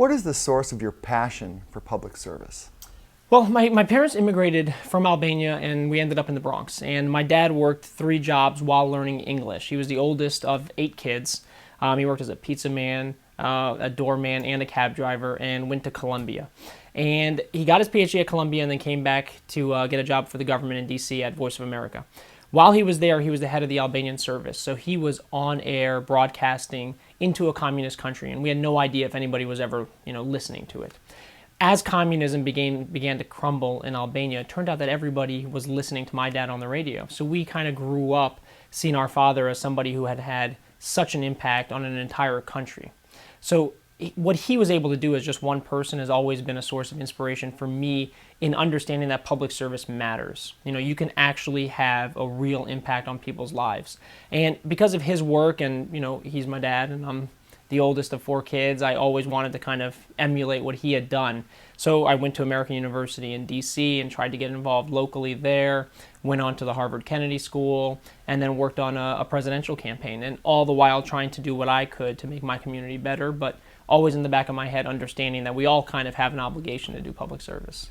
What is the source of your passion for public service? Well, my parents immigrated from Albania and we ended up in the Bronx. And my dad worked 3 jobs while learning English. He was the oldest of 8 kids. He worked as a pizza man, a doorman, and a cab driver, and went to Columbia. And he got his PhD at Columbia and then came back to get a job for the government in D.C. at Voice of America. While he was there, he was the head of the Albanian service. So he was on air broadcasting into a communist country, and we had no idea if anybody was ever, listening to it. As communism began to crumble in Albania, it turned out that everybody was listening to my dad on the radio. So we kind of grew up seeing our father as somebody who had had such an impact on an entire country. So what he was able to do as just one person has always been a source of inspiration for me in understanding that public service matters. You can actually have a real impact on people's lives. And because of his work, and he's my dad and I'm the oldest of 4 kids, I always wanted to kind of emulate what he had done. So I went to American University in DC and tried to get involved locally there, went on to the Harvard Kennedy School, and then worked on a presidential campaign, and all the while trying to do what I could to make my community better, but always in the back of my head understanding that we all kind of have an obligation to do public service.